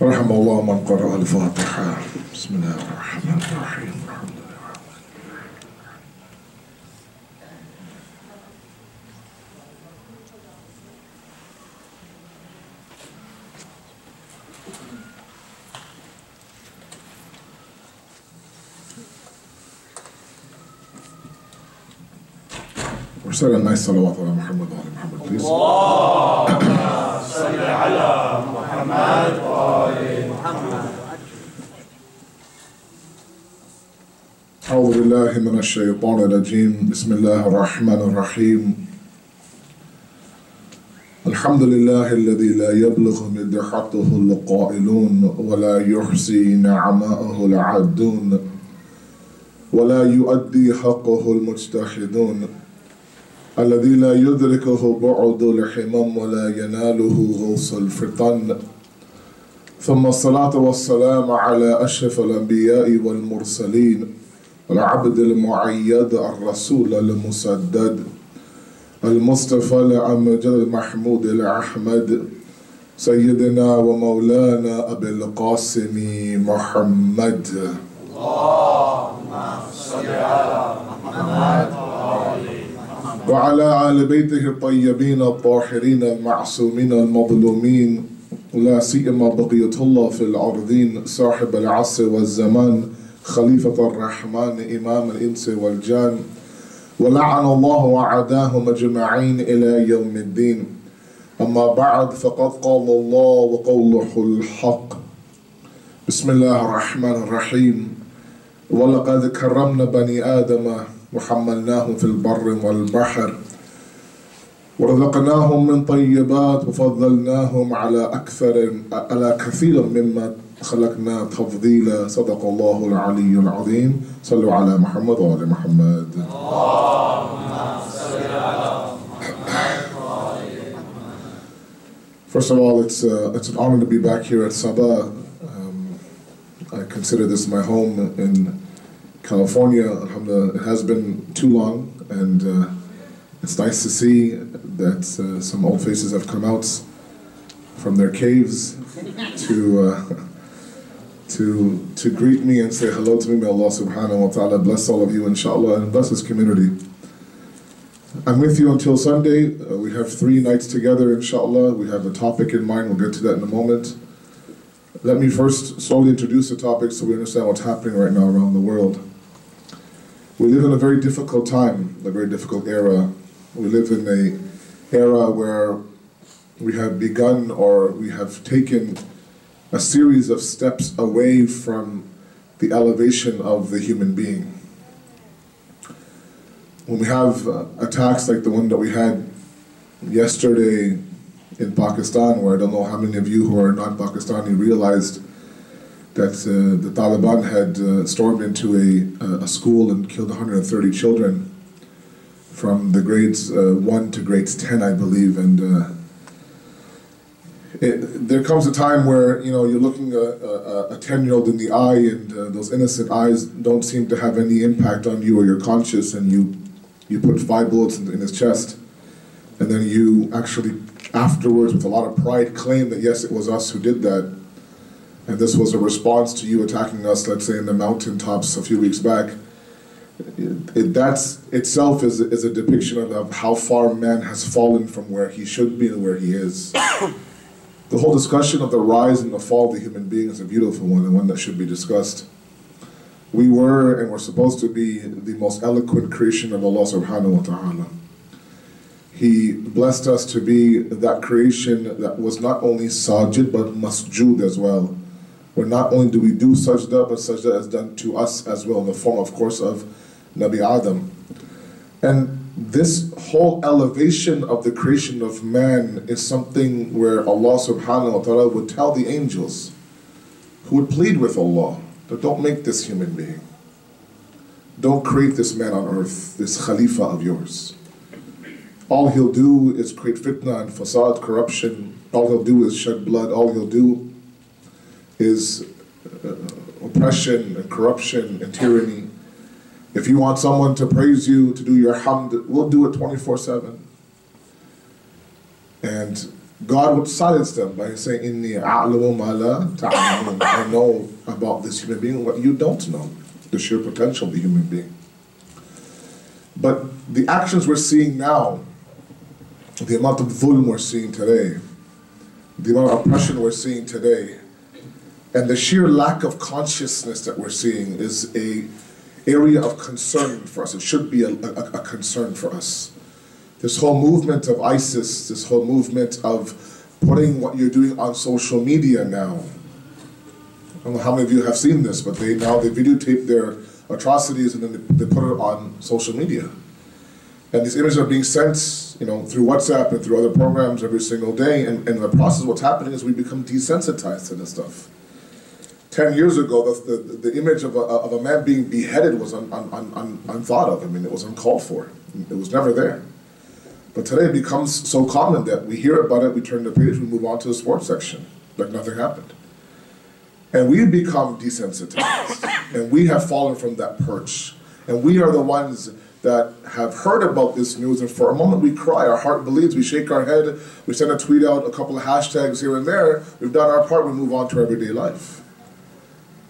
رحم الله من قرأ الفاتحة. بسم الله الرحمن الرحيم. الحمد لله. Recite a nice salawat ala Muhammad wa ala Muhammad, please. Allahumma salli ala Muhammad wa ala Muhammad. أعوذ بالله من الشيطان الرجيم. بسم الله الرحمن الرحيم. الحمد لله الذي لا يبلغ مدحته القائلون ولا يحصي نعماءه العادون ولا يؤدي حقه المجتهدون الذي لا يدركه بعد الحمم ولا يناله غوص الفطن ثم الصلاة والسلام على أشرف الأنبياء والمرسلين العبد المعيد الرسول المسدد المصطفى الأمجد المحمود الأحمد سيدنا ومولانا أبي القاسم محمد. اللهم صل على محمد وعلى آل بيته الطيبين الطاهرين المعصومين المظلومين لا سيما بقية الله في الأرضين صاحب العصر والزمان خليفة الرحمن إمام الإنس والجان ولعن الله وعداهم أجمعين إلى يوم الدين. أما بعد فقد قال الله وقوله الحق. بسم الله الرحمن الرحيم. ولقد كرمنا بني آدم وحملناهم في البر والبحر ورزقناهم من طيبات وفضلناهم على كثير مما خلقنا تفضيلا. صدق الله العلي العظيم. صلوا على محمد وآل محمد. First of all, it's an honor to be back here at Sabah. I consider this my home in California. Alhamdulillah, it has been too long, and it's nice to see that some old faces have come out from their caves to greet me and say hello to me. May Allah subhanahu wa ta'ala bless all of you, inshallah, and bless this community. I'm with you until Sunday. We have 3 nights together, inshallah. We have a topic in mind. We'll get to that in a moment. Let me first slowly introduce the topic so we understand what's happening right now around the world. We live in a very difficult time, a very difficult era. We live in an era where we have begun or we have taken a series of steps away from the elevation of the human being. When we have attacks like the one that we had yesterday in Pakistan, where I don't know how many of you who are not Pakistani realized that the Taliban had stormed into a school and killed 130 children from the grades 1 to grades 10, I believe. And there comes a time where, you know, you're looking a 10-year-old in the eye, and those innocent eyes don't seem to have any impact on you or your conscience, and you put 5 bullets in his chest, and then you actually afterwards, with a lot of pride, claim that yes, it was us who did that, and this was a response to you attacking us, let's say in the mountaintops a few weeks back. That itself is a depiction of how far man has fallen from where he should be and where he is. The whole discussion of the rise and the fall of the human being is a beautiful one, and one that should be discussed. We were and were supposed to be the most eloquent creation of Allah subhanahu wa ta'ala. He blessed us to be that creation that was not only sajid but masjood as well. Where not only do we do sajda, but sajda is done to us as well in the form, of course, of Nabi Adam. And this whole elevation of the creation of man is something where Allah subhanahu wa ta'ala would tell the angels, who would plead with Allah, that don't make this human being. Don't create this man on earth, this Khalifa of yours. All he'll do is create fitna and fasad, corruption. All he'll do is shed blood. All he'll do is oppression and corruption and tyranny. If you want someone to praise you, to do your hamd, we'll do it 24/7. And God would silence them by saying, Inni a'lamu ma la ta'lamun. I know about this human being what you don't know, the sheer potential of the human being. But the actions we're seeing now, the amount of dhulm we're seeing today, the amount of oppression we're seeing today, and the sheer lack of consciousness that we're seeing is an area of concern for us. It should be a concern for us. This whole movement of ISIS, this whole movement of putting what you're doing on social media now. I don't know how many of you have seen this, but they videotape their atrocities and then they put it on social media. And these images are being sent, you know, through WhatsApp and through other programs every single day. And in the process, what's happening is we become desensitized to this stuff. 10 years ago, the image of a man being beheaded was unthought of. I mean, it was uncalled for. It was never there. But today it becomes so common that we hear about it, we turn the page, we move on to the sports section, like nothing happened. And we become desensitized, and we have fallen from that perch. And we are the ones that have heard about this news, and for a moment we cry, our heart bleeds, we shake our head, we send a tweet out, a couple of hashtags here and there, we've done our part, we move on to everyday life.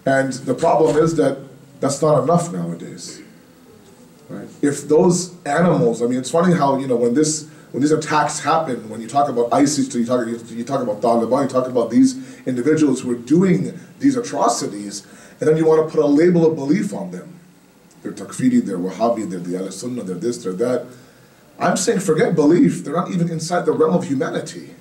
And the problem is that that's not enough nowadays. Right? If those animals, I mean, it's funny how, you know, when these attacks happen, when you talk about ISIS, you talk about Taliban, you talk about these individuals who are doing these atrocities, and then you want to put a label of belief on them. They're Takfiri, they're Wahhabi, they're the Al-Sunnah, they're this, they're that. I'm saying forget belief, they're not even inside the realm of humanity.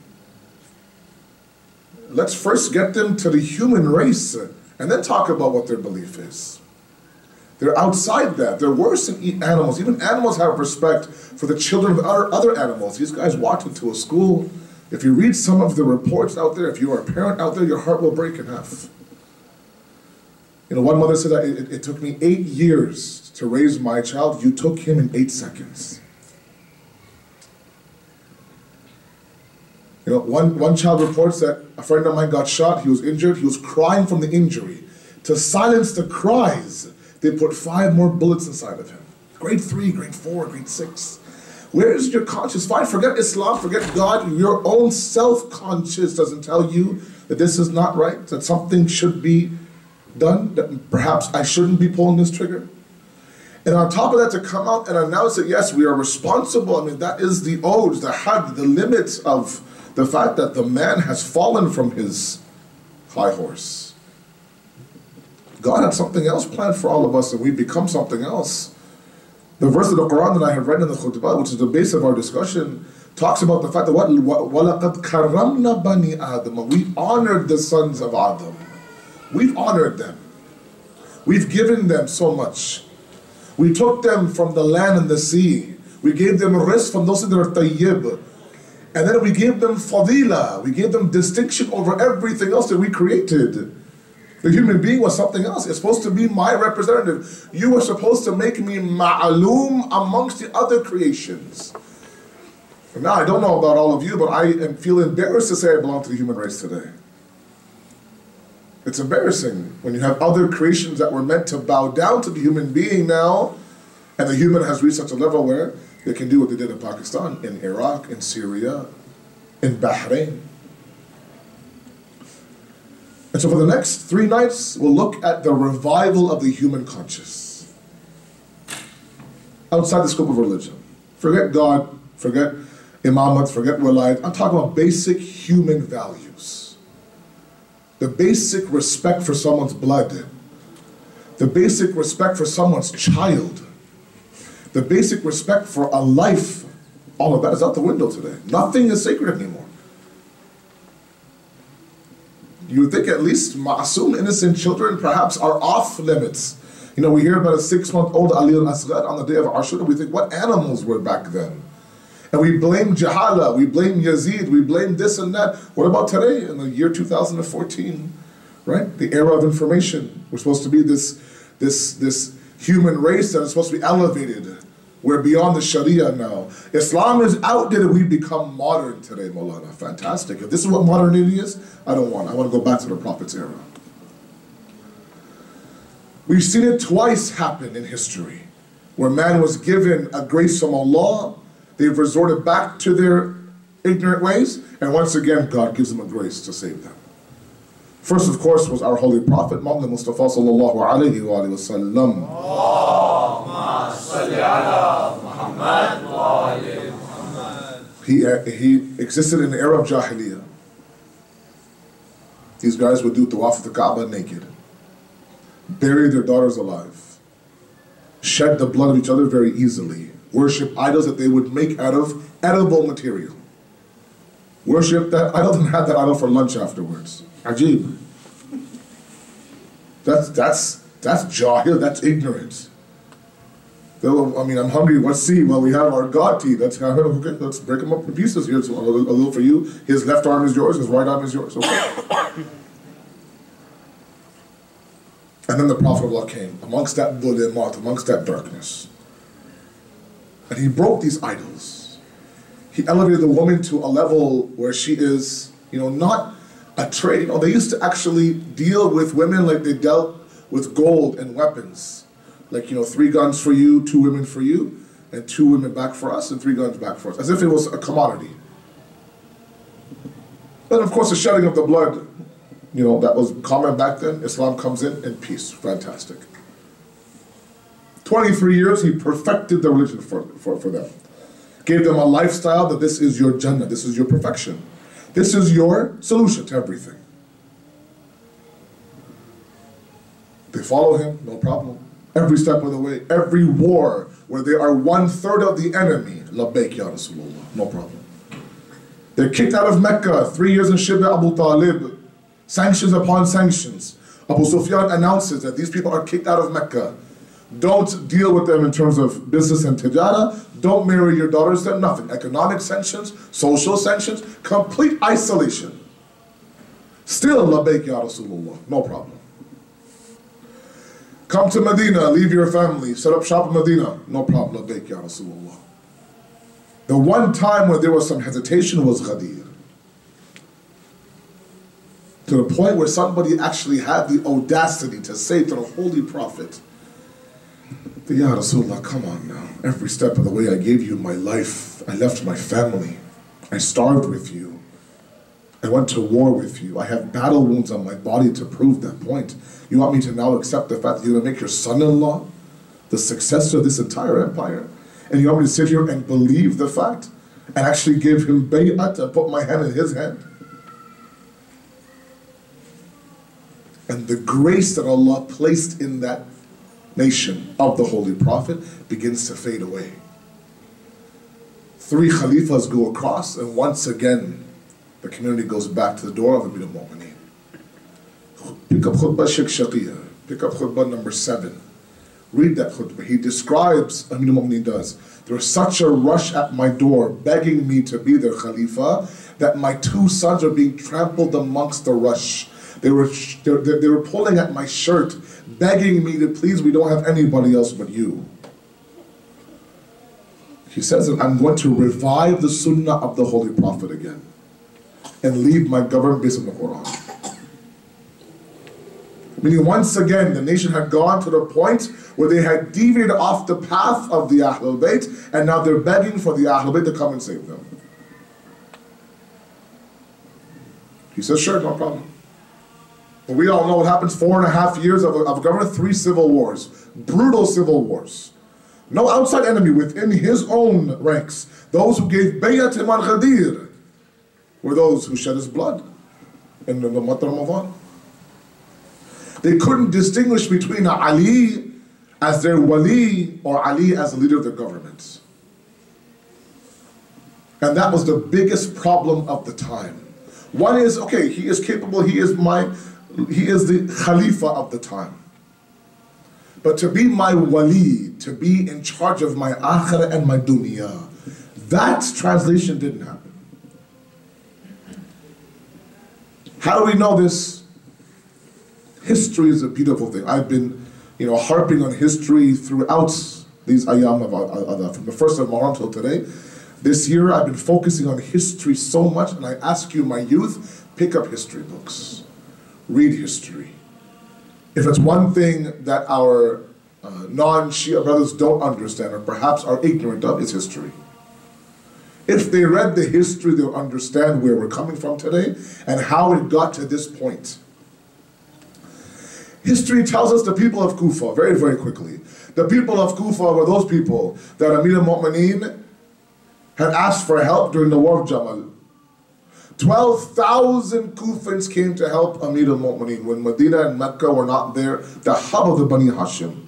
Let's first get them to the human race, and then talk about what their belief is. They're outside that. They're worse than animals. Even animals have respect for the children of other animals. These guys walked into a school. If you read some of the reports out there, if you are a parent out there, your heart will break in half. You know, one mother said that it took me 8 years to raise my child. You took him in 8 seconds. You know, one child reports that a friend of mine got shot. He was injured. He was crying from the injury. To silence the cries, they put 5 more bullets inside of him. Grade 3, grade 4, grade 6. Where is your conscience? Fine, forget Islam, forget God. Your own self-conscious doesn't tell you that this is not right, that something should be done, that perhaps I shouldn't be pulling this trigger. And on top of that, to come out and announce that, yes, we are responsible. I mean, that is the odes, the had, the limits of the fact that the man has fallen from his high horse. God had something else planned for all of us, and we become something else. The verse of the Quran that I have read in the khutbah, which is the base of our discussion, talks about the fact that وَلَقَدْ كَرَّمْنَا بَنِي آدَمَ. We honored the sons of Adam. We've honored them. We've given them so much. We took them from the land and the sea. We gave them rizq from those that are tayyib. And then we gave them fadila. We gave them distinction over everything else that we created. The human being was something else. It's supposed to be my representative. You were supposed to make me ma'aloom amongst the other creations. And now, I don't know about all of you, but I feel embarrassed to say I belong to the human race today. It's embarrassing when you have other creations that were meant to bow down to the human being now, and the human has reached such a level where they can do what they did in Pakistan, in Iraq, in Syria, in Bahrain. And so for the next 3 nights, we'll look at the revival of the human conscious. Outside the scope of religion. Forget God, forget imamat, forget wilayat. I'm talking about basic human values. The basic respect for someone's blood. The basic respect for someone's child. The basic respect for a life. All of that is out the window today. Nothing is sacred anymore. You would think at least ma'asum, innocent children, perhaps are off limits. You know, we hear about a 6-month-old Ali al-Asghar on the day of Ashura. We think, what animals were back then? And we blame Jahala, we blame Yazid, we blame this and that. What about today, in the year 2014? Right? The era of information. We're supposed to be this human race that is supposed to be elevated. We're beyond the Sharia now. Islam is outdated. We've become modern today, Maulana. Fantastic. If this is what modernity is, I don't want it. I want to go back to the Prophet's era. We've seen it twice happen in history, where man was given a grace from Allah. They've resorted back to their ignorant ways, and once again, God gives them a grace to save them. First, of course, was our Holy Prophet, Muhammad Mustafa sallallahu alayhi wa sallam. Allahumma salli ala Muhammad wa ali Muhammad. He existed in the era of Jahiliyyah. These guys would do tawaf of the Kaaba naked, bury their daughters alive, shed the blood of each other very easily, worship idols that they would make out of edible material. Worship that idol and have that idol for lunch afterwards. Ajib. That's jahil, that's ignorance. I mean, I'm hungry, let's see, well, we have our God tea. Okay, let's break them up in pieces here. So a little for you. His left arm is yours, his right arm is yours. Okay. And then the Prophet of Allah came, amongst that dhulimat, amongst that darkness. And he broke these idols. He elevated the woman to a level where she is, not a trade. They used to actually deal with women like they dealt with gold and weapons. Like, 3 guns for you, 2 women for you, and 2 women back for us, and 3 guns back for us, as if it was a commodity. Then, of course, the shedding of the blood, that was common back then. Islam comes in peace. Fantastic. 23 years, he perfected the religion for them. Gave them a lifestyle that this is your Jannah, this is your perfection. This is your solution to everything. They follow him, no problem. Every step of the way, every war where they are 1/3 of the enemy, labbaik ya Rasulullah, no problem. They're kicked out of Mecca, 3 years in Shibh Abu Talib, sanctions upon sanctions. Abu Sufyan announces that these people are kicked out of Mecca. Don't deal with them in terms of business and tijara. Don't marry your daughters to them, nothing. Economic sanctions, social sanctions, complete isolation. Still, labbaik ya Rasulullah, no problem. Come to Medina, leave your family, set up shop in Medina, no problem, labbaik ya Rasulullah. The one time where there was some hesitation was Ghadir. To the point where somebody actually had the audacity to say to the Holy Prophet, Ya Rasulullah, come on now. Every step of the way I gave you my life. I left my family. I starved with you. I went to war with you. I have battle wounds on my body to prove that point. You want me to now accept the fact that you're going to make your son-in-law the successor of this entire empire? And you want me to sit here and believe the fact and actually give him bay'at and put my hand in his hand? And the grace that Allah placed in that nation of the Holy Prophet begins to fade away. 3 Khalifas go across, and once again, the community goes back to the door of Amir al-Mu'mineen. Pick up khutbah Sheikh Shaqiyya. Pick up khutbah number 7. Read that khutbah. He describes, Amir al-Mu'mineen does, there was such a rush at my door begging me to be their Khalifa that my 2 sons are being trampled amongst the rush. They were pulling at my shirt, begging me to please, we don't have anybody else but you. He says that I'm going to revive the sunnah of the Holy Prophet again and lead my government based on the Quran. Meaning once again, the nation had gone to the point where they had deviated off the path of the Ahlul Bayt, and now they're begging for the Ahlul Bayt to come and save them. He says, sure, no problem. But we all know what happens, 4.5 years of government, 3 civil wars, brutal civil wars. No outside enemy within his own ranks. Those who gave bay'at him on Ghadir were those who shed his blood in the month of Ramadan. They couldn't distinguish between Ali as their wali or Ali as the leader of their government. And that was the biggest problem of the time. One is, okay, he is capable, he is the Khalifa of the time. But to be my wali, to be in charge of my akhirah and my dunya, that translation didn't happen. How do we know this? History is a beautiful thing. I've been, harping on history throughout these ayam from the 1st of Muharram till today. This year I've been focusing on history so much, and I ask you, my youth, pick up history books. Read history. If it's one thing that our non-Shia brothers don't understand, or perhaps are ignorant of, is history. If they read the history, they'll understand where we're coming from today and how it got to this point. History tells us the people of Kufa, very, very quickly. The people of Kufa were those people that Amir al-Mu'mineen had asked for help during the War of Jamal. 12,000 Kufans came to help Amir al-Mu'mineen when Medina and Mecca were not there, the hub of the Bani Hashim.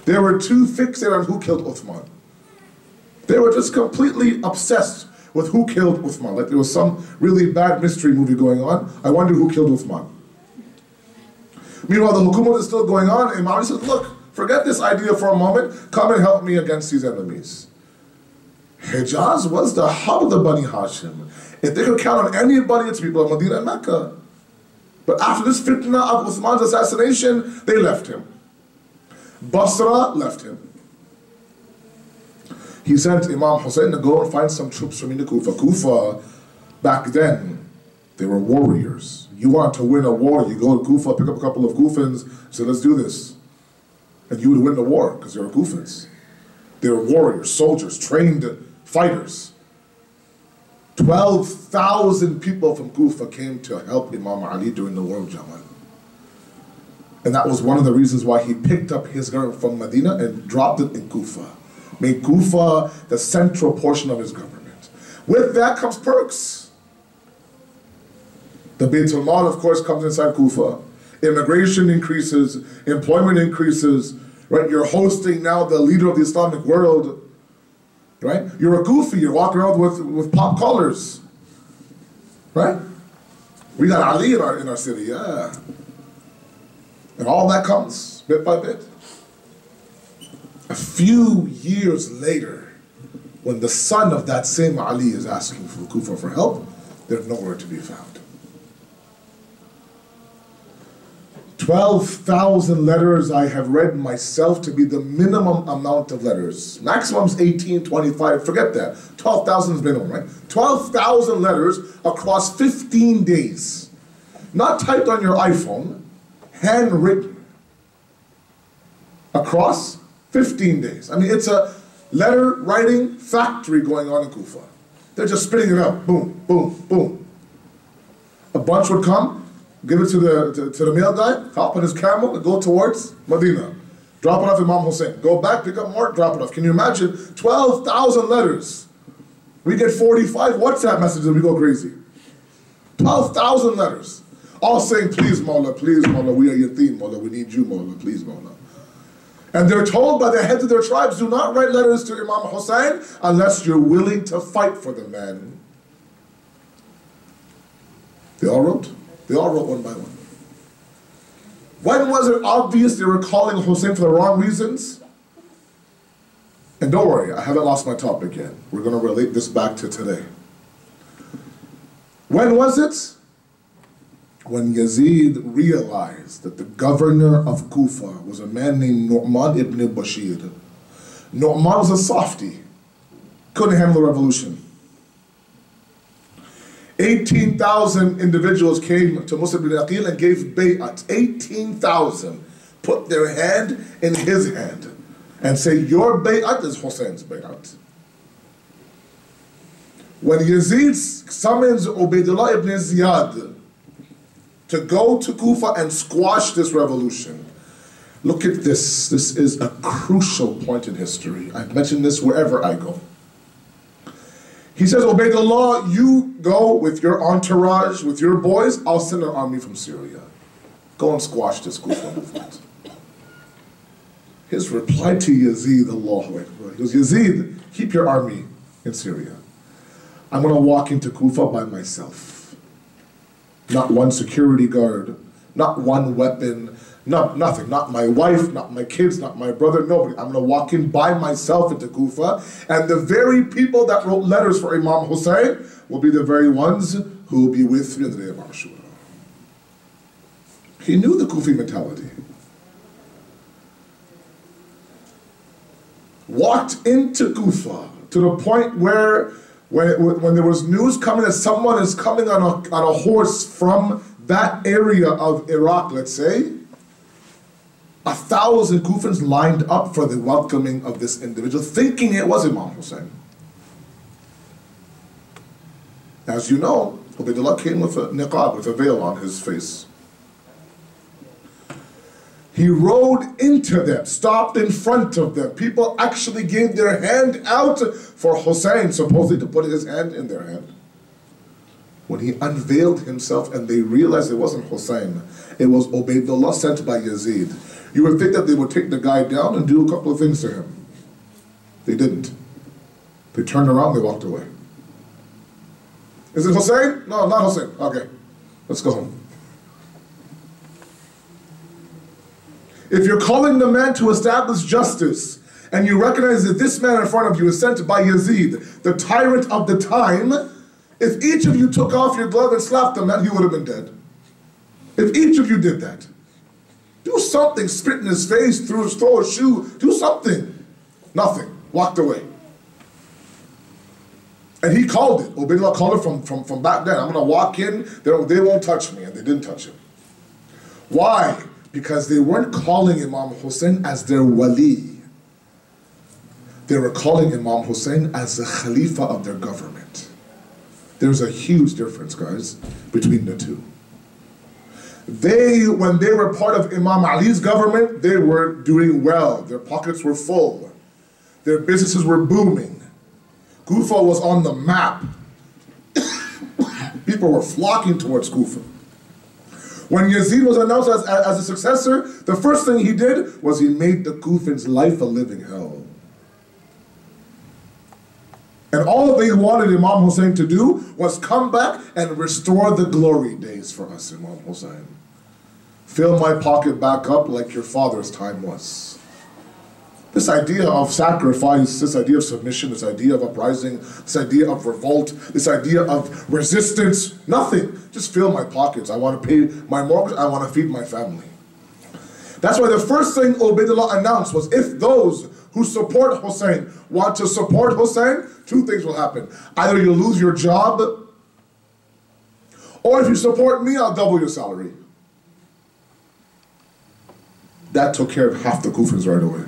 They were too fixated on who killed Uthman. They were just completely obsessed with who killed Uthman. Like there was some really bad mystery movie going on. I wonder who killed Uthman. Meanwhile, the hukumat is still going on. Imam Ali says, look, forget this idea for a moment. Come and help me against these enemies. Hijaz was the hub of the Bani Hashim. If they could count on anybody, it's people of Medina and Mecca. But after this fitna of Uthman's assassination, they left him. Basra left him. He sent Imam Hussein to go and find some troops from Kufa. Kufa, back then, they were warriors. You want to win a war, you go to Kufa, pick up a couple of Kufans, say, let's do this. And you would win the war, because they were Kufans. They were warriors, soldiers, trained fighters. 12,000 people from Kufa came to help Imam Ali during the War of Jamal. And that was one of the reasons why he picked up his government from Medina and dropped it in Kufa. Made Kufa the central portion of his government. With that comes perks. The Baitul Mal, of course, comes inside Kufa. Immigration increases, employment increases, right? You're hosting now the leader of the Islamic world, right? You're a Kufi, you're walking around with pop collars, right? We got Ali in our city, yeah. And all that comes bit by bit. A few years later, when the son of that same Ali is asking for Kufa for help, they're nowhere to be found. 12,000 letters I have read myself to be the minimum amount of letters. Maximum is 18, 25, forget that. 12,000 is minimum, right? 12,000 letters across 15 days. Not typed on your iPhone, handwritten. Across 15 days. I mean, it's a letter writing factory going on in Kufa. They're just spitting it out. Boom, boom, boom. A bunch would come, give it to the mail guy, hop on his camel, and go towards Medina. Drop it off Imam Hussein. Go back, pick up more, drop it off. Can you imagine? 12,000 letters. We get 45 WhatsApp messages and we go crazy. 12,000 letters. All saying, please, Mawla, we are yateen, Mawla, we need you, Mawla, please, Mawla. And they're told by the heads of their tribes, do not write letters to Imam Hussein unless you're willing to fight for the man. They all wrote. They all wrote one by one. When was it obvious they were calling Hussein for the wrong reasons? And don't worry, I haven't lost my topic yet. We're going to relate this back to today. When was it? When Yazid realized that the governor of Kufa was a man named Nu'man ibn Bashir. Nu'man was a softy. Couldn't handle the revolution. 18,000 individuals came to Musab ibn Aqil and gave bay'at. 18,000 put their hand in his hand and say, your bay'at is Hussein's bay'at. When Yazid summons Ubaydullah ibn Ziyad to go to Kufa and squash this revolution, look at this. This is a crucial point in history. I've mentioned this wherever I go. He says, Ubaydullah, you go with your entourage, with your boys, I'll send an army from Syria. Go and squash this Kufa movement. His reply to Yazid, Allahu Akbar, he goes, Yazid, keep your army in Syria. I'm going to walk into Kufa by myself. Not one security guard, not one weapon, nothing. Not my wife, not my kids, not my brother, nobody. I'm going to walk in by myself into Kufa, and the very people that wrote letters for Imam Hussein will be the very ones who will be with me on the day of Ashura. He knew the Kufi mentality. Walked into Kufa to the point where when there was news coming that someone is coming on a horse from that area of Iraq, let's say, 1,000 Kufans lined up for the welcoming of this individual, thinking it was Imam Hussein. As you know, Ubaydullah came with a niqab, with a veil on his face. He rode into them, stopped in front of them. People actually gave their hand out for Hussein, supposedly to put his hand in their hand. When he unveiled himself and they realized it wasn't Hussein, it was Ubaydullah sent by Yazid. You would think that they would take the guy down and do a couple of things to him. They didn't. They turned around, they walked away. Is it Hussein? No, not Hussein. Okay, let's go home. If you're calling the man to establish justice, and you recognize that this man in front of you is sent by Yazid, the tyrant of the time, if each of you took off your glove and slapped the man, he would have been dead. If each of you did that. Do something, spit in his face, throw a shoe, do something. Nothing. Walked away. And he called it. Ubaydullah called it from back then. I'm going to walk in, they won't touch me. And they didn't touch him. Why? Because they weren't calling Imam Hussein as their wali. They were calling Imam Hussein as the Khalifa of their government. There's a huge difference, guys, between the two. When they were part of Imam Ali's government, they were doing well. Their pockets were full. Their businesses were booming. Kufa was on the map. People were flocking towards Kufa. When Yazid was announced as a successor, the first thing he did was he made the Kufans' life a living hell. And all they wanted Imam Hussein to do was come back and restore the glory days for us, Imam Hussein. Fill my pocket back up like your father's time was. This idea of sacrifice, this idea of submission, this idea of uprising, this idea of revolt, this idea of resistance, nothing. Just fill my pockets. I want to pay my mortgage, I want to feed my family. That's why the first thing Ubaydullah announced was, if those who support Hussein want to support Hussein, two things will happen. Either you'll lose your job, or if you support me, I'll double your salary. That took care of half the Kufans right away.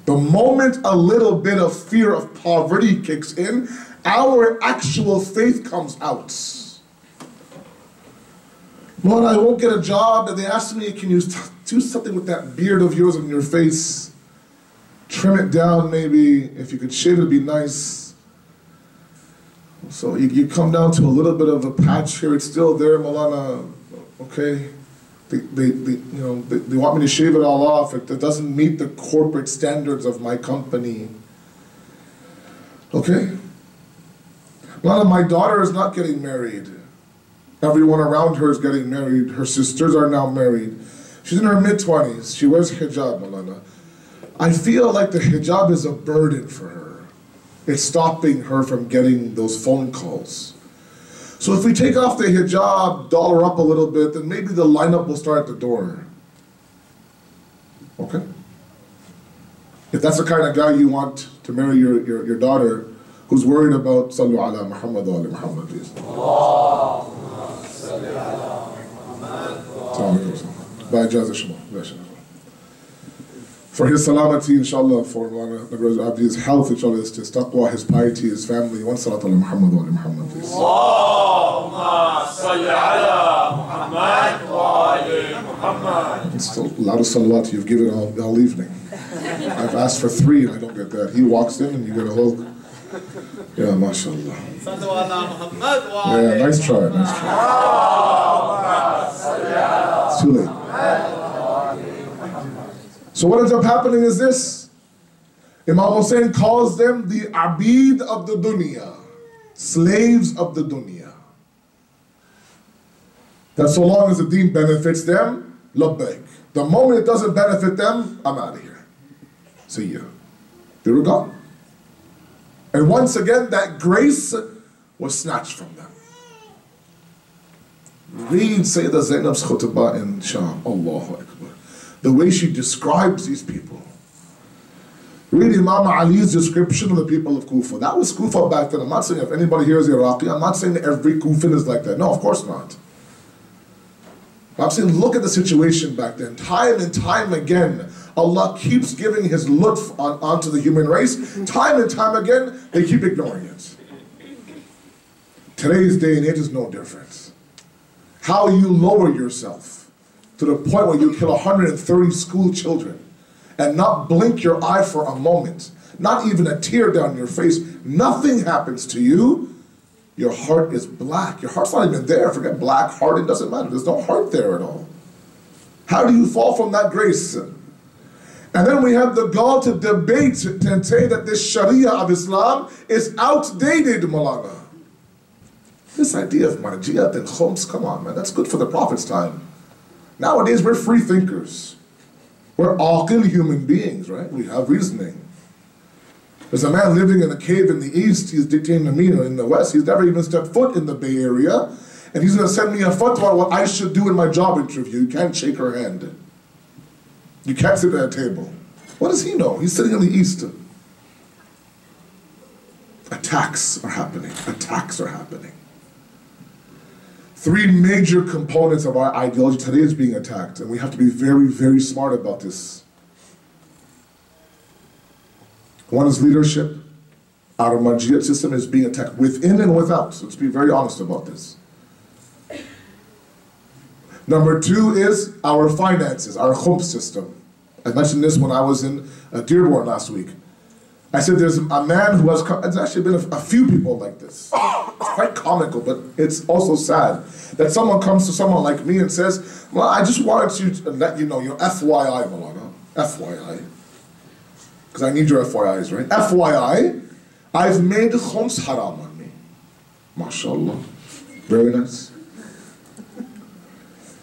The moment a little bit of fear of poverty kicks in, our actual faith comes out. Lord, I won't get a job. And they asked me, can you do something with that beard of yours on your face? Trim it down maybe. If you could shave it, it'd be nice. So you come down to a little bit of a patch here. It's still there, Malana. Okay. They want me to shave it all off. It doesn't meet the corporate standards of my company. Okay? My daughter is not getting married. Everyone around her is getting married. Her sisters are now married. She's in her mid-20s. She wears hijab, Malana. I feel like the hijab is a burden for her. It's stopping her from getting those phone calls. So if we take off the hijab, dollar up a little bit, then maybe the lineup will start at the door. Okay? If that's the kind of guy you want to marry your daughter, who's worried about Sallu ala Muhammad wa ala Muhammad, please. Allahumma salli ala Muhammad. For his salamati, inshallah, for his health, inshallah, his taqwa, his piety, his family. One salat ala Muhammad wa ala Muhammad, please. Allahumma salli ala Muhammad wa ala Muhammad. It's the loudest salawat you've given all evening. I've asked for 3 and I don't get that. He walks in and you get a whole... Yeah, mashallah. Yeah, nice try, nice try. It's too late. So what ends up happening is this. Imam Hussein calls them the abid of the dunya, slaves of the dunya. That so long as the deen benefits them, labbaik. The moment it doesn't benefit them, I'm out of here. See ya. They were gone. And once again, that grace was snatched from them. Read Sayyidah Zainab's khutbah in Sham. Allahu Akbar. The way she describes these people. Read Imam Ali's description of the people of Kufa. That was Kufa back then. I'm not saying if anybody here is Iraqi, I'm not saying that every Kufan is like that. No, of course not. I'm saying look at the situation back then. Time and time again, Allah keeps giving His lutf onto the human race. Time and time again, they keep ignoring it. Today's day and age is no different. How you lower yourself to the point where you kill 130 school children and not blink your eye for a moment, not even a tear down your face, nothing happens to you, your heart is black. Your heart's not even there. Forget black heart, it doesn't matter. There's no heart there at all. How do you fall from that grace? And then we have the gall to debate and say that this Sharia of Islam is outdated, Malana. This idea of marjiyat and khums, come on, man, that's good for the Prophet's time. Nowadays, we're free thinkers. We're aqil human beings, right? We have reasoning. There's a man living in a cave in the east, he's dictating to me in the west, he's never even stepped foot in the Bay Area, and he's going to send me a fatwa on what I should do in my job interview. You can't shake her hand. You can't sit at a table. What does he know? He's sitting in the east. Attacks are happening. Attacks are happening. Three major components of our ideology today is being attacked, and we have to be very, very smart about this. One is leadership. Our marjiyat system is being attacked within and without. So let's be very honest about this. Number two is our finances, our khums system. I mentioned this when I was in Dearborn last week. I said there's a man who has, it's actually been a few people like this. It's quite comical, but it's also sad that someone comes to someone like me and says, well, I just wanted to let you know, your FYI, Malana, FYI. Because I need your FYIs, right? FYI, I've made khums haram on me. MashaAllah. Very nice.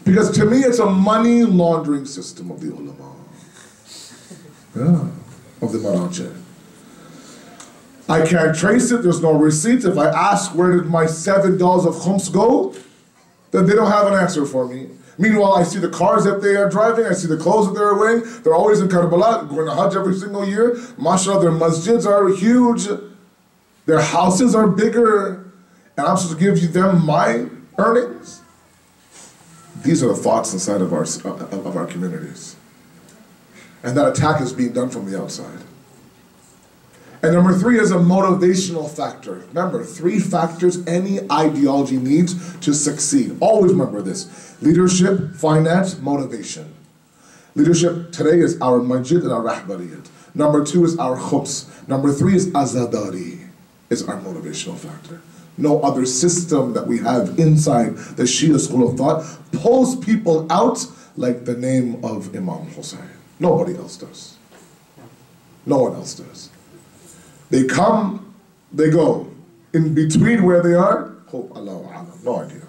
Because to me, it's a money laundering system of the ulama. Yeah, of the marajah. I can't trace it, there's no receipts. If I ask where did my $7 of khums go, then they don't have an answer for me. Meanwhile, I see the cars that they are driving, I see the clothes that they're wearing. They're always in Karbala, going to Hajj every single year. MashaAllah, their masjids are huge. Their houses are bigger. And I'm supposed to give them my earnings? These are the thoughts inside of our communities. And that attack is being done from the outside. And number three is a motivational factor. Remember, three factors any ideology needs to succeed. Always remember this. Leadership, finance, motivation. Leadership today is our majid and our rahbariyat. Number two is our khums. Number three is azadari, is our motivational factor. No other system that we have inside the Shia school of thought pulls people out like the name of Imam Hussein. Nobody else does. No one else does. They come, they go. In between where they are, no idea.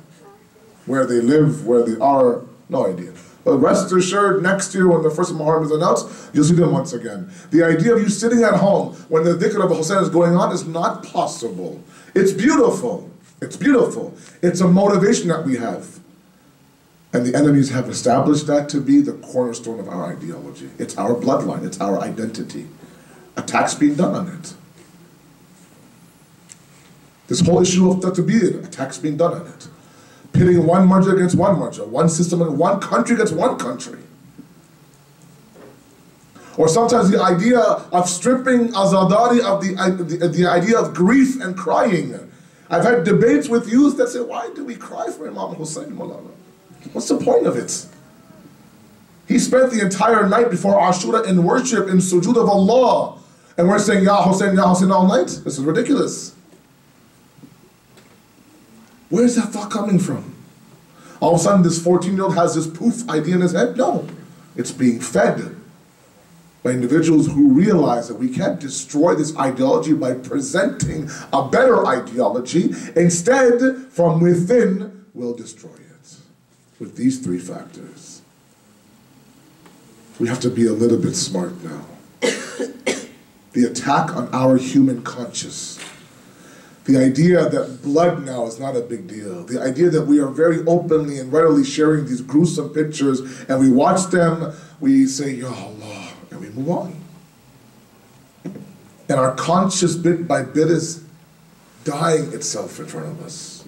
Where they live, where they are, no idea. But rest assured, next year when the first Muharram is announced, you'll see them once again. The idea of you sitting at home when the dhikr of Hussein is going on is not possible. It's beautiful. It's beautiful. It's a motivation that we have. And the enemies have established that to be the cornerstone of our ideology. It's our bloodline. It's our identity. Attacks being done on it. This whole issue of tatbir, attacks being done on it. Pitting one marja against one marja, one system against one country against one country. Or sometimes the idea of stripping azadari of the idea of grief and crying. I've had debates with youth that say, why do we cry for Imam Hussein, Malala? What's the point of it? He spent the entire night before Ashura in worship, in sujood of Allah. And we're saying, Ya Hussein all night? This is ridiculous. Where's that thought coming from? All of a sudden this 14-year-old has this poof idea in his head? No. It's being fed by individuals who realize that we can't destroy this ideology by presenting a better ideology. Instead, from within, we'll destroy it. With these three factors. We have to be a little bit smart now. The attack on our human conscience. The idea that blood now is not a big deal. The idea that we are very openly and readily sharing these gruesome pictures and we watch them, we say, Ya Allah, and we move on. And our conscience bit by bit is dying itself in front of us.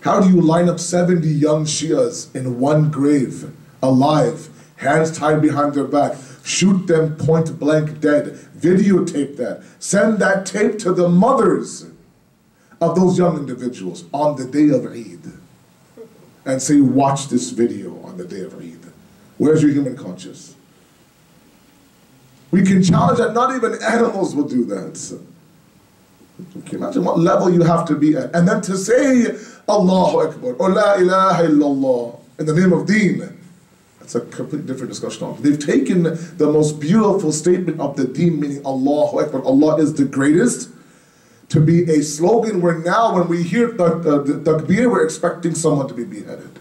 How do you line up 70 young Shias in one grave, alive, hands tied behind their back, shoot them point blank dead, videotape that, send that tape to the mothers of those young individuals on the day of Eid and say, watch this video on the day of Eid. Where's your human conscience? We can challenge that not even animals will do that. Can you imagine what level you have to be at? And then to say Allahu Akbar or La ilaha illallah in the name of deen, that's a completely different discussion. They've taken the most beautiful statement of the deen, meaning Allahu Akbar, Allah is the greatest, to be a slogan where now when we hear the takbir, we're expecting someone to be beheaded.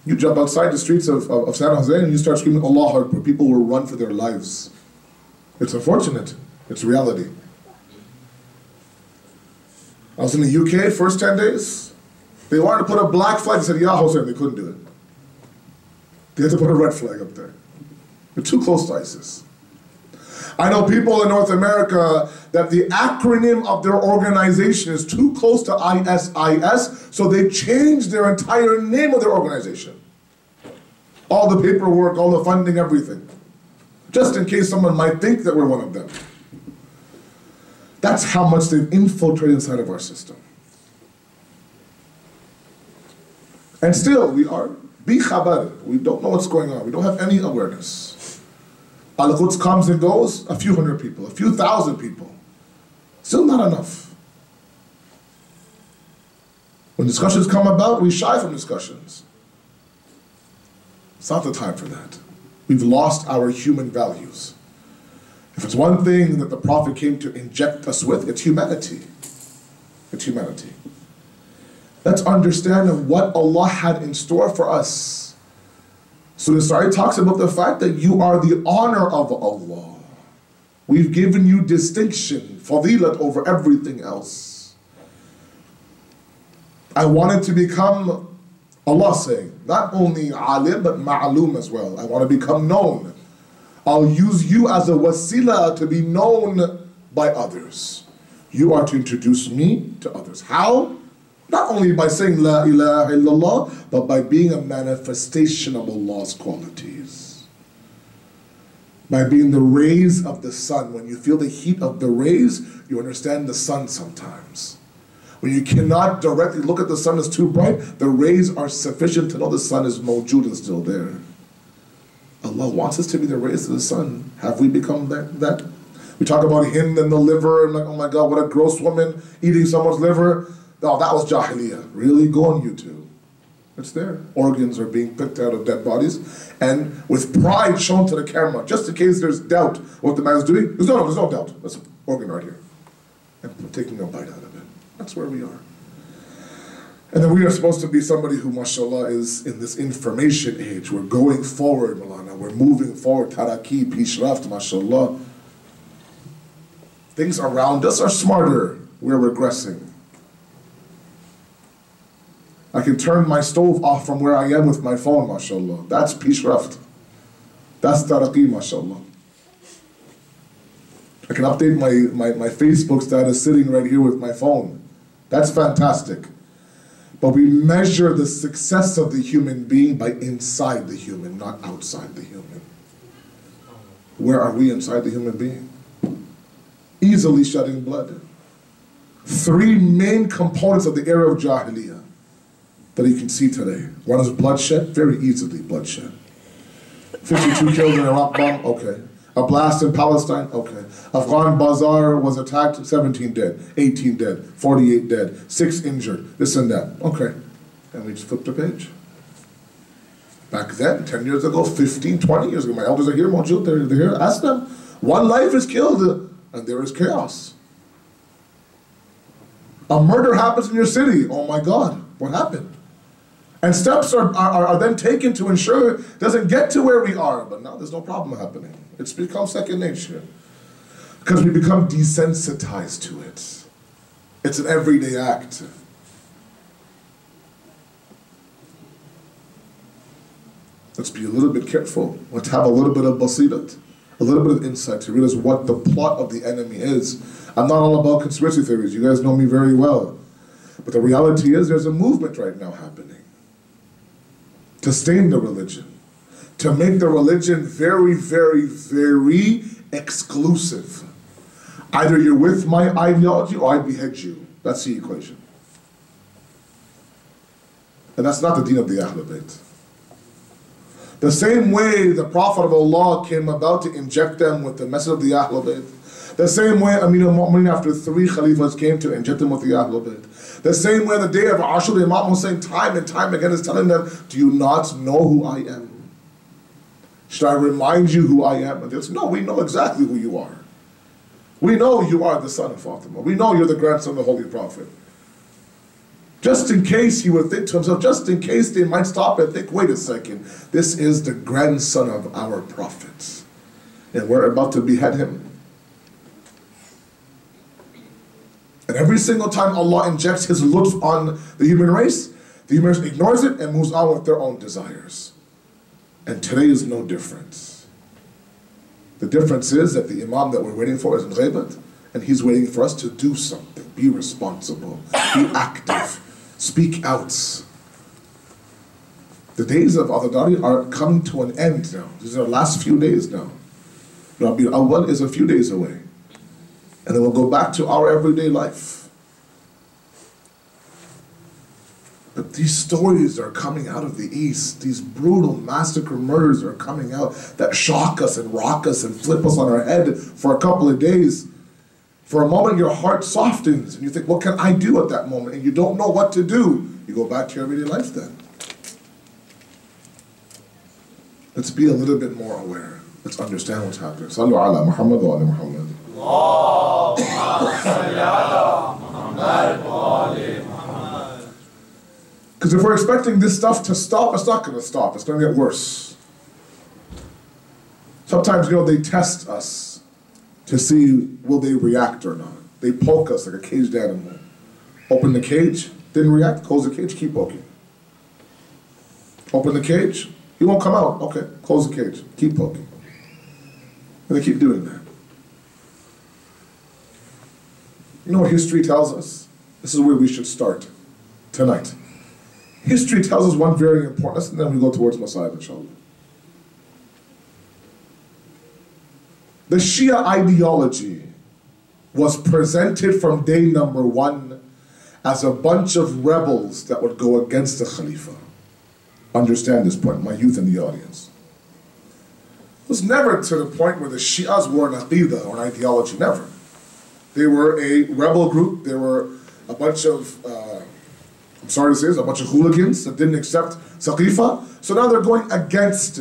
You jump outside the streets of San Jose and you start screaming Allahu Akbar, people will run for their lives. It's unfortunate. It's reality. I was in the UK first 10 days. They wanted to put a black flag. They said, Ya Hussein, they couldn't do it. They had to put a red flag up there. They're too close to ISIS. I know people in North America that the acronym of their organization is too close to ISIS, so they changed their entire name of their organization. All the paperwork, all the funding, everything. Just in case someone might think that we're one of them. That's how much they've infiltrated inside of our system. And still, we are bi-khabar. We don't know what's going on. We don't have any awareness. Al-Quds comes and goes, a few hundred people, a few thousand people. Still not enough. When discussions come about, we shy from discussions. It's not the time for that. We've lost our human values. If it's one thing that the Prophet came to inject us with, it's humanity. It's humanity. Let's understand what Allah had in store for us. So the story talks about the fact that you are the honor of Allah. We've given you distinction, fadilat, over everything else. I wanted to become, Allah saying, not only alim, but ma'aloom as well. I want to become known. I'll use you as a wasila to be known by others. You are to introduce me to others. How? Not only by saying La ilaha illallah, but by being a manifestation of Allah's qualities. By being the rays of the sun. When you feel the heat of the rays, you understand the sun sometimes. When you cannot directly look at the sun, it's too bright, the rays are sufficient to know the sun is mawjood and still there. Allah wants us to be the rays of the sun. Have we become that? We talk about Hind and the liver, and like, oh my God, what a gross woman eating someone's liver. Oh, that was Jahiliyyah. Really? Go on YouTube. It's there. Organs are being picked out of dead bodies, and with pride shown to the camera, just in case there's doubt what the man's doing. There's no doubt. That's an organ right here. And taking a bite out of it. That's where we are. And then we are supposed to be somebody who, mashallah, is in this information age. We're going forward, Malana. We're moving forward. Taraki, Pishraft, mashallah. Things around us are smarter. We're regressing. I can turn my stove off from where I am with my phone, mashallah. That's Pishraft. That's Taraki, mashallah. I can update my Facebook status sitting right here with my phone. That's fantastic. But we measure the success of the human being by inside the human, not outside the human. Where are we inside the human being? Easily shedding blood. 3 main components of the era of Jahiliyyah that you can see today. One is bloodshed, very easily bloodshed. 52 killed in an Iraq bomb, okay. A blast in Palestine, okay. Afghan Bazaar was attacked, 17 dead, 18 dead, 48 dead, 6 injured, this and that, okay. And we just flipped a page. Back then, 10 years ago, 15, 20 years ago, my elders are here, Mawjood, they're here, ask them. 1 life is killed, and there is chaos. A murder happens in your city, oh my God, what happened? And steps are then taken to ensure it doesn't get to where we are. But now there's no problem happening. It's become second nature. Because we become desensitized to it. It's an everyday act. Let's be a little bit careful. Let's have a little bit of basirat, a little bit of insight to realize what the plot of the enemy is. I'm not all about conspiracy theories. You guys know me very well. But the reality is there's a movement right now happening to stain the religion, to make the religion very, very, very exclusive. Either you're with my ideology or I behead you. That's the equation. And that's not the deen of the Ahlul Bayt. The same way the Prophet of Allah came about to inject them with the message of the Ahlul Bayt. The same way Amir al-Mu'mineen after 3 Khalifas came to inject them with the Ahlul Bayt. The same way the day of Ashura, Imam Hussein time and time again is telling them, do you not know who I am? Should I remind you who I am? And they say, no, we know exactly who you are. We know you are the son of Fatima. We know you're the grandson of the Holy Prophet. Just in case he would think to himself, just in case they might stop and think, wait a second, this is the grandson of our prophets. And we're about to behead him. And every single time Allah injects His lutf on the human race, the human race ignores it and moves on with their own desires. And today is no different. The difference is that the Imam that we're waiting for is in Ghaibat, and he's waiting for us to do something, be responsible, be active, speak out. The days of Adadari are coming to an end now. These are the last few days now. Rabiul Awwal is a few days away. And then we'll go back to our everyday life. But these stories are coming out of the East. These brutal massacre murders are coming out that shock us and rock us and flip us on our head for a couple of days. For a moment, your heart softens and you think, what can I do at that moment? And you don't know what to do. You go back to your everyday life then. Let's be a little bit more aware. Let's understand what's happening. Sallu ala Muhammad wa ala Muhammad. Because if we're expecting this stuff to stop, it's not going to stop. It's going to get worse. Sometimes, they test us to see will they react or not. They poke us like a caged animal. Open the cage, didn't react, close the cage, keep poking. Open the cage, he won't come out. Okay, close the cage, keep poking. And they keep doing that. You know what history tells us? This is where we should start tonight. History tells us one very important lesson, and then we go towards Messiah, inshallah. The Shia ideology was presented from day number one as a bunch of rebels that would go against the Khalifa. Understand this point, my youth in the audience. It was never to the point where the Shias were an aqidah or an ideology, never. They were a rebel group, they were a bunch of, I'm sorry to say this, a bunch of hooligans that didn't accept Saqifa. So now they're going against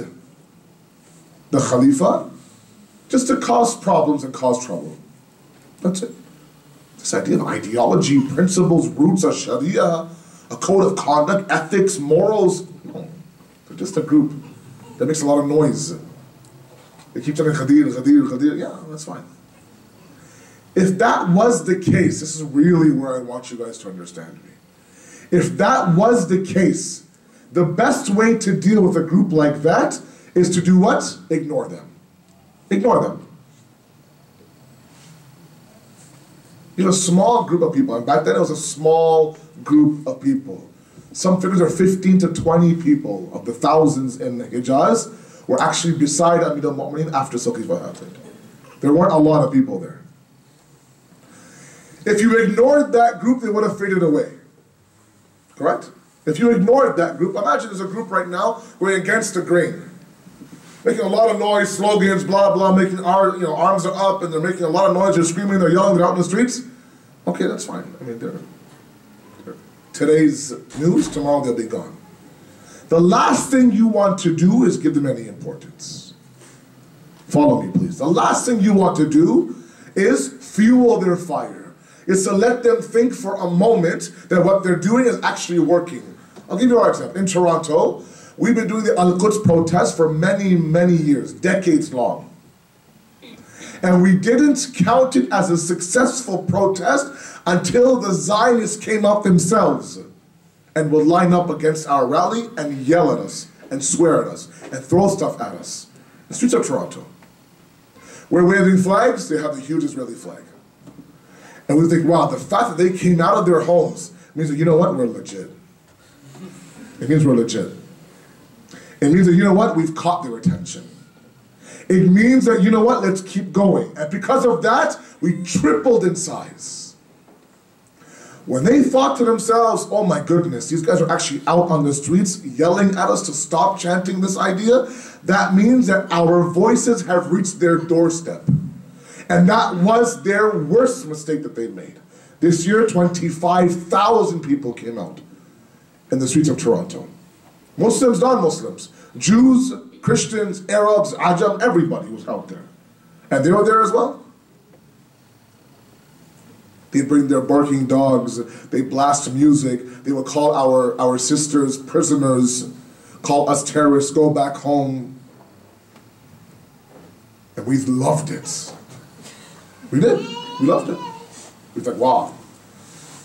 the Khalifa just to cause problems and cause trouble. That's it. This idea of ideology, principles, roots of Sharia, a code of conduct, ethics, morals, no. They're just a group that makes a lot of noise. They keep telling Khadir, Khadir, Khadir. Yeah, that's fine. If that was the case, this is really where I want you guys to understand me. If that was the case, the best way to deal with a group like that is to do what? Ignore them. Ignore them. You know, a small group of people, and back then it was a small group of people. Some figures are 15 to 20 people of the thousands in Hijaz were actually beside Amir al-Mu'mineen after Saqifa happened. There weren't a lot of people there. If you ignored that group, they would have faded away. Correct? If you ignored that group, imagine there's a group right now going against the grain. Making a lot of noise, slogans, blah, blah, making arms are up and they're making a lot of noise, they're screaming, they're yelling, they're out in the streets. Okay, that's fine. I mean, they're today's news, tomorrow they'll be gone. The last thing you want to do is give them any importance. Follow me, please. The last thing you want to do is fuel their fire. It's to let them think for a moment that what they're doing is actually working. I'll give you our example. In Toronto, we've been doing the Al-Quds protest for many, many years, decades long. And we didn't count it as a successful protest until the Zionists came out themselves and would line up against our rally and yell at us and swear at us and throw stuff at us. The streets of Toronto. We're waving flags, they have the huge Israeli flag. And we think, wow, the fact that they came out of their homes means that, you know what, we're legit. It means we're legit. It means that, you know what, we've caught their attention. It means that, you know what, let's keep going. And because of that, we tripled in size. When they thought to themselves, oh my goodness, these guys are actually out on the streets yelling at us to stop chanting this idea, that means that our voices have reached their doorstep. And that was their worst mistake that they made. This year, 25,000 people came out in the streets of Toronto. Muslims, non-Muslims, Jews, Christians, Arabs, Ajam, everybody was out there. And they were there as well. They bring their barking dogs, they blast music, they would call our sisters prisoners, call us terrorists, go back home. And we loved it. We did. We loved it. We thought, wow,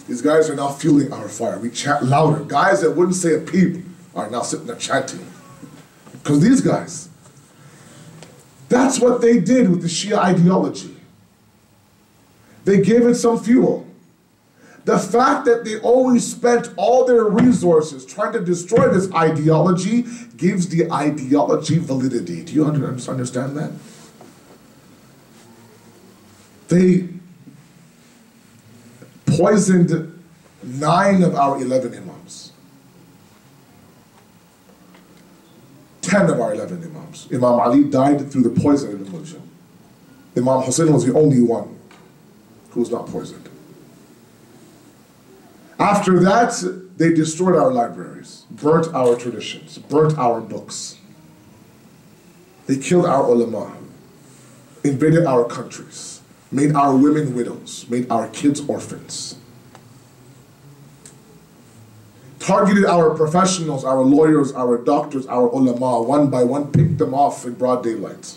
these guys are now fueling our fire. We chant louder. Guys that wouldn't say a peep are now sitting there chanting. Because these guys, that's what they did with the Shia ideology. They gave it some fuel. The fact that they always spent all their resources trying to destroy this ideology gives the ideology validity. Do you understand that? They poisoned 9 of our 11 imams. 10 of our 11 imams. Imam Ali died through the poison of illusion. Imam Hussein was the only one who was not poisoned. After that, they destroyed our libraries, burnt our traditions, burnt our books. They killed our ulama, invaded our countries, made our women widows, made our kids orphans, targeted our professionals, our lawyers, our doctors, our ulama, one by one, picked them off in broad daylight.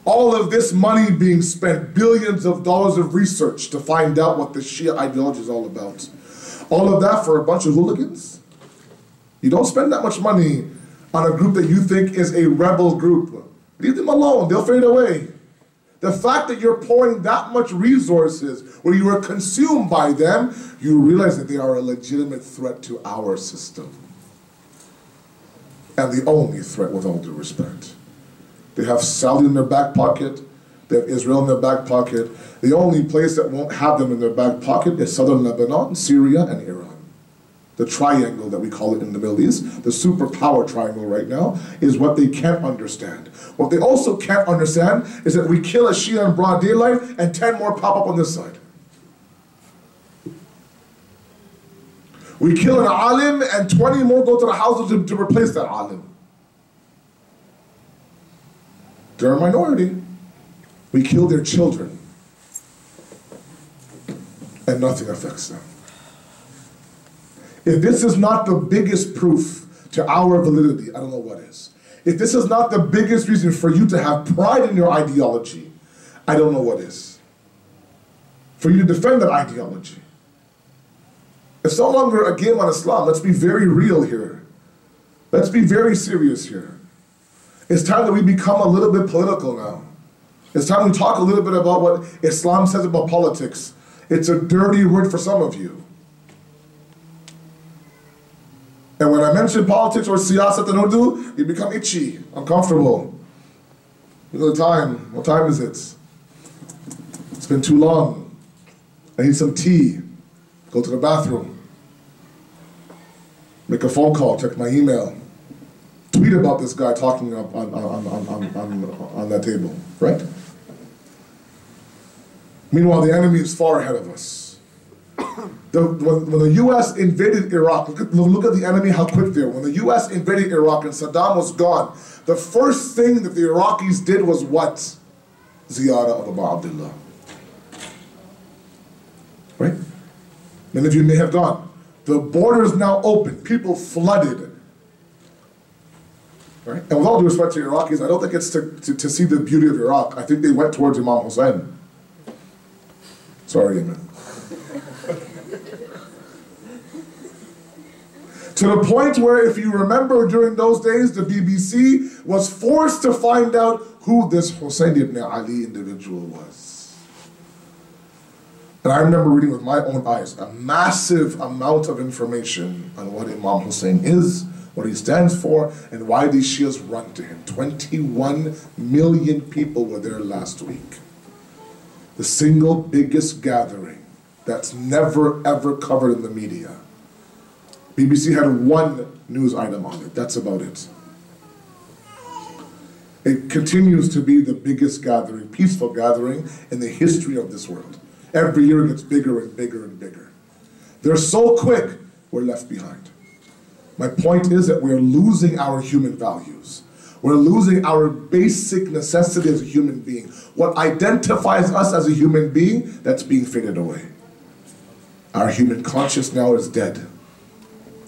All of this money being spent, billions of dollars of research to find out what the Shia ideology is all about. All of that for a bunch of hooligans? You don't spend that much money on a group that you think is a rebel group. Leave them alone, they'll fade away. The fact that you're pouring that much resources where you are consumed by them, you realize that they are a legitimate threat to our system. And the only threat, with all due respect. They have Saudi in their back pocket. They have Israel in their back pocket. The only place that won't have them in their back pocket is southern Lebanon, Syria, and Iran. The triangle that we call it in the Middle East, the superpower triangle right now, is what they can't understand. What they also can't understand is that we kill a Shia in broad daylight and 10 more pop up on this side. We kill an alim and 20 more go to the houses to replace that alim. They're a minority. We kill their children and nothing affects them. If this is not the biggest proof to our validity, I don't know what is. If this is not the biggest reason for you to have pride in your ideology, I don't know what is. For you to defend that ideology. It's no longer a game on Islam. Let's be very real here. Let's be very serious here. It's time that we become a little bit political now. It's time we talk a little bit about what Islam says about politics. It's a dirty word for some of you. And when I mention politics or siyasat in Urdu, you become itchy, uncomfortable. You know the time. What time is it? It's been too long. I need some tea. Go to the bathroom. Make a phone call, check my email. Tweet about this guy talking up on that table, right? Meanwhile, the enemy is far ahead of us. When the U.S. invaded Iraq, look at the enemy, how quick they were. When the U.S. invaded Iraq and Saddam was gone, the first thing that the Iraqis did was what? Ziyarah of Abu Abdullah. Right? Many of you may have gone. The border is now open. People flooded. Right? And with all due respect to Iraqis, I don't think it's to see the beauty of Iraq. I think they went towards Imam Hussein. Sorry, Yemen. To the point where, if you remember, during those days, the BBC was forced to find out who this Hussein ibn Ali individual was. And I remember reading with my own eyes a massive amount of information on what Imam Hussein is, what he stands for, and why these Shias run to him. 21 million people were there last week. The single biggest gathering that's never ever covered in the media. BBC had one news item on it, that's about it. It continues to be the biggest gathering, peaceful gathering in the history of this world. Every year it gets bigger and bigger and bigger. They're so quick, we're left behind. My point is that we're losing our human values. We're losing our basic necessity as a human being. What identifies us as a human being, that's being faded away. Our human conscience now is dead.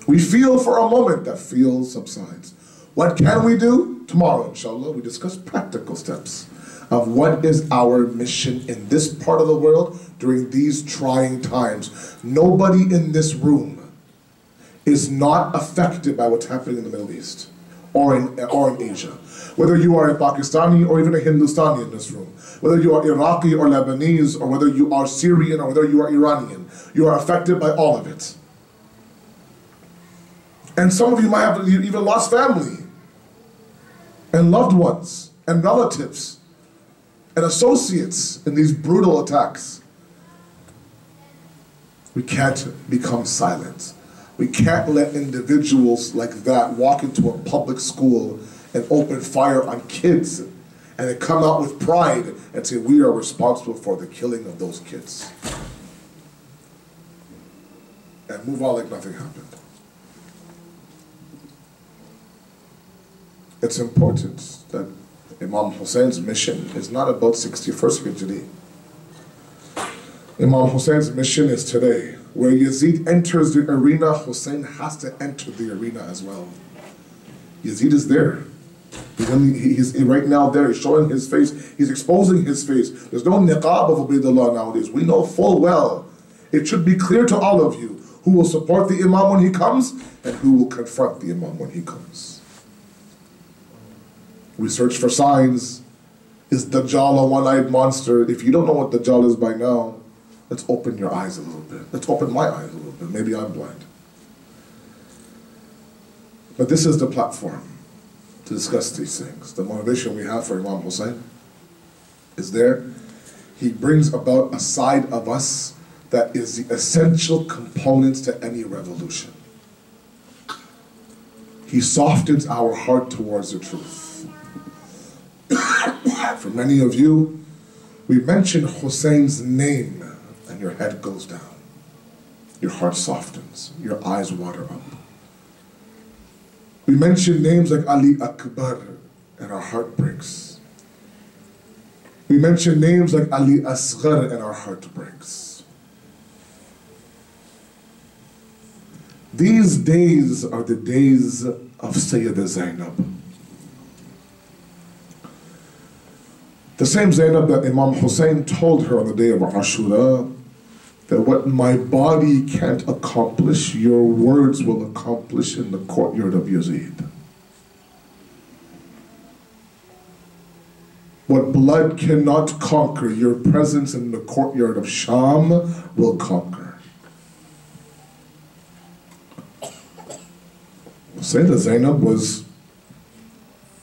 We feel for a moment, that feel subsides. What can we do? Tomorrow, inshallah, we discuss practical steps of what is our mission in this part of the world during these trying times. Nobody in this room is not affected by what's happening in the Middle East or in Asia. Whether you are a Pakistani or even a Hindustani in this room, whether you are Iraqi or Lebanese, or whether you are Syrian or whether you are Iranian, you are affected by all of it. And some of you might have even lost family and loved ones and relatives and associates in these brutal attacks. We can't become silent. We can't let individuals like that walk into a public school and open fire on kids and then come out with pride and say we are responsible for the killing of those kids. And move on like nothing happened. It's important that Imam Hussein's mission is not about 61st Hijri. Imam Hussein's mission is today. Where Yazid enters the arena, Hussein has to enter the arena as well. Yazid is there. He's right now there. He's showing his face. He's exposing his face. There's no niqab of Ubaydullah nowadays. We know full well. It should be clear to all of you who will support the Imam when he comes and who will confront the Imam when he comes. We search for signs. Is Dajjal a one-eyed monster? If you don't know what Dajjal is by now, let's open your eyes a little bit. Let's open my eyes a little bit. Maybe I'm blind. But this is the platform to discuss these things. The motivation we have for Imam Hussein is there. He brings about a side of us that is the essential components to any revolution. He softens our heart towards the truth. For many of you, we mention Hussein's name and your head goes down. Your heart softens. Your eyes water up. We mention names like Ali Akbar and our heart breaks. We mention names like Ali Asghar and our heart breaks. These days are the days of Sayyida Zainab. The same Zainab that Imam Hussein told her on the day of Ashura, that what my body can't accomplish, your words will accomplish in the courtyard of Yazid. What blood cannot conquer, your presence in the courtyard of Sham will conquer. Sayyida Zainab was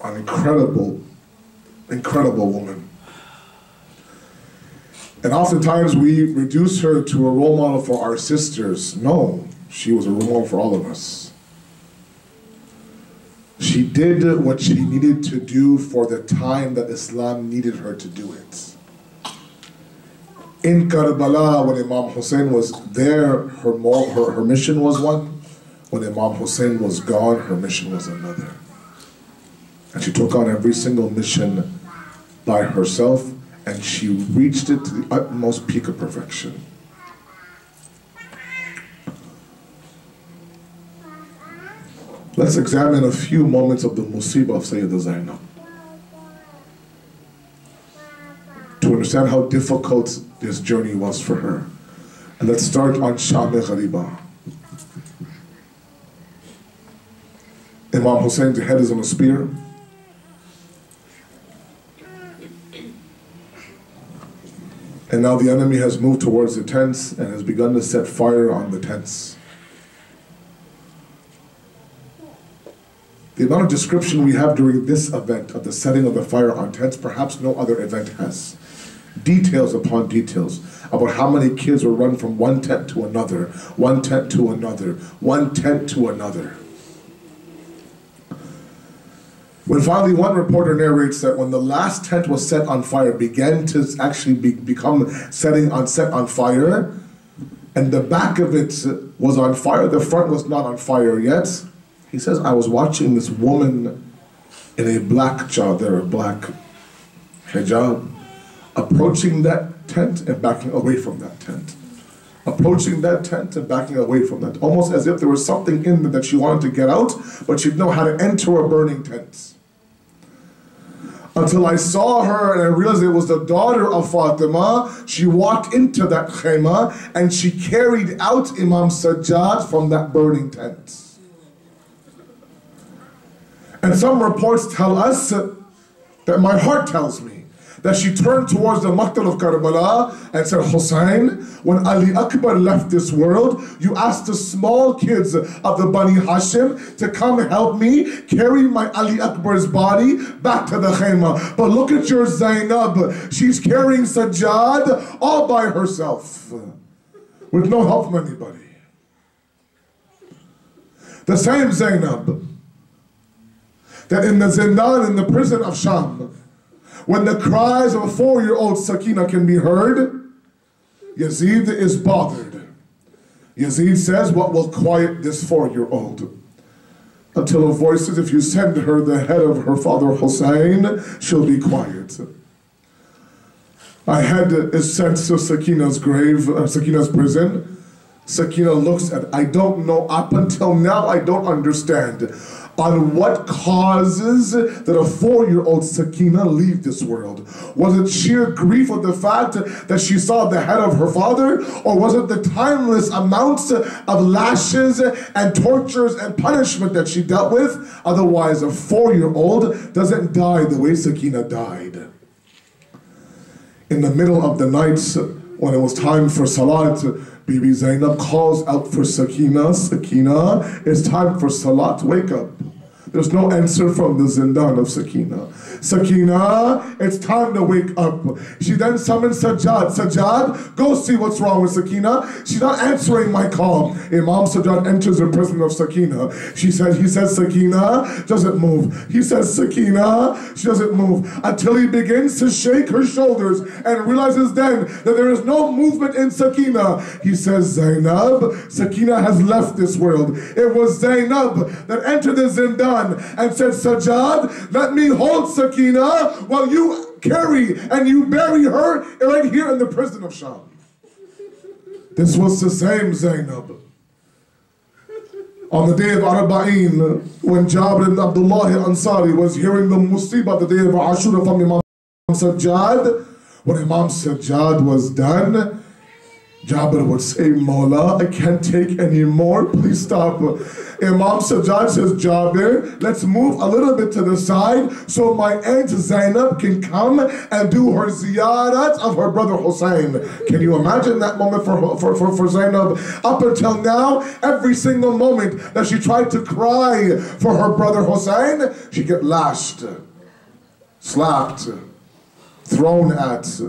an incredible woman. And oftentimes we reduce her to a role model for our sisters. No, she was a role model for all of us. She did what she needed to do for the time that Islam needed her to do it. In Karbala, when Imam Hussein was there, her mission was one. When Imam Hussein was gone, her mission was another. And she took on every single mission by herself, and she reached it to the utmost peak of perfection. Let's examine a few moments of the musibah of Sayyida Zainab to understand how difficult this journey was for her. And let's start on Sham-e Ghariba. Imam Hussein's head is on a spear. And now the enemy has moved towards the tents and has begun to set fire on the tents. The amount of description we have during this event of the setting of the fire on tents, perhaps no other event has. Details upon details about how many kids were run from one tent to another, one tent to another, one tent to another. When finally one reporter narrates that when the last tent was set on fire, began to actually become set on fire, and the back of it was on fire, the front was not on fire yet. He says, I was watching this woman in a black chadar, a black hijab, approaching that tent and backing away from that tent. Approaching that tent and backing away from that. Almost as if there was something in there that she wanted to get out, but she didn't know how to enter a burning tent. Until I saw her and I realized it was the daughter of Fatima. She walked into that khayma and she carried out Imam Sajjad from that burning tent. And some reports tell us that my heart tells me that she turned towards the Maqtal of Karbala and said, Hussein, when Ali Akbar left this world, you asked the small kids of the Bani Hashim to come help me carry my Ali Akbar's body back to the khayma. But look at your Zainab. She's carrying Sajjad all by herself with no help from anybody. The same Zainab that in the Zindan, in the prison of Sham, when the cries of a 4-year-old Sakina can be heard, Yazid is bothered. Yazid says, what will quiet this 4-year-old? Until a voice says, if you send her the head of her father Hussein, she'll be quiet. My head is sent to Sakina's grave, Sakina's prison. Sakina looks at, I don't know, up until now I don't understand on what causes that a 4-year-old Sakina leave this world. Was it sheer grief of the fact that she saw the head of her father, or was it the timeless amounts of lashes and tortures and punishment that she dealt with? Otherwise, a 4-year-old doesn't die the way Sakina died. In the middle of the night, when it was time for Salat, Bibi Zainab calls out for Sakina. Sakina, it's time for Salat, wake up. There's no answer from the Zindan of Sakina. Sakina, it's time to wake up. She then summons Sajjad. Sajjad, go see what's wrong with Sakina. She's not answering my call. Imam Sajjad enters the prison of Sakina. He says, Sakina doesn't move. He says, Sakina, she doesn't move. Until he begins to shake her shoulders and realizes then that there is no movement in Sakina. He says, Zainab, Sakina has left this world. It was Zainab that entered the Zindan and said, Sajjad, let me hold Sakina while you carry and you bury her right here in the prison of Sham. This was the same Zainab. On the day of Arba'in, when Jabir ibn Abdullah Ansari was hearing the musibah the day of Ashura from Imam Sajjad, when Imam Sajjad was done, Jabir would say, Mawla, I can't take any more, please stop. Imam Sajjad says, Jabir, let's move a little bit to the side so my aunt Zainab can come and do her ziyarat of her brother Hussein. Can you imagine that moment for Zainab? Up until now, every single moment that she tried to cry for her brother Hussein, she'd get lashed, slapped, thrown at.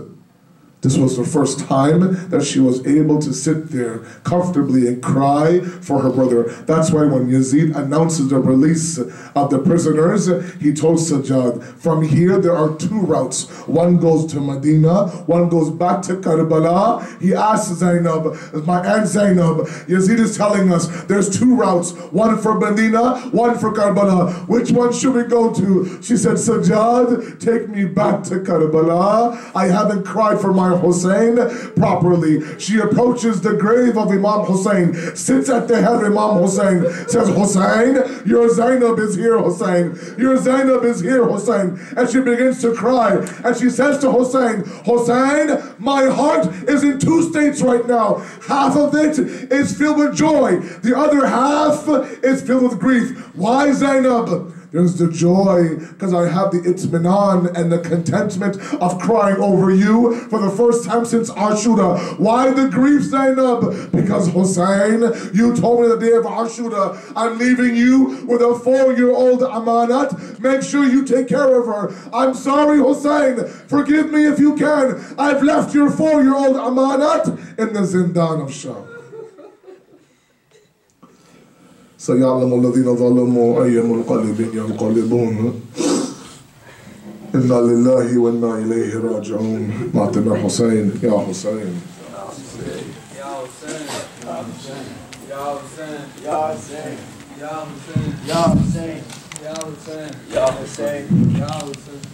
This was the first time that she was able to sit there comfortably and cry for her brother. That's why when Yazid announces the release of the prisoners, he told Sajjad, from here there are 2 routes. One goes to Medina, one goes back to Karbala. He asked Zainab, my aunt Zainab, Yazid is telling us there's 2 routes, one for Medina, one for Karbala. Which one should we go to? She said, Sajjad, take me back to Karbala. I haven't cried for my Hussein properly. She approaches the grave of Imam Hussein, sits at the head of Imam Hussein, says, Hussein, your Zainab is here, Hussein. Your Zainab is here, Hussein. And she begins to cry. And she says to Hussein, Hussein, my heart is in 2 states right now. Half of it is filled with joy. The other half is filled with grief. Why, Zainab? There's the joy, because I have the itminan and the contentment of crying over you for the first time since Ashura. Why the grief, Zainab? Because Hussein, you told me the day of Ashura, I'm leaving you with a 4-year-old amanat. Make sure you take care of her. I'm sorry, Hussein. Forgive me if you can. I've left your 4-year-old amanat in the Zindan of Sham. سيعلم الذين ظلموا أي منقلب ينقلبون إنا لله وإنا إليه راجعون. معتبر حسين يا حسين يا حسين يا حسين يا حسين يا حسين يا حسين يا حسين يا حسين يا حسين يا حسين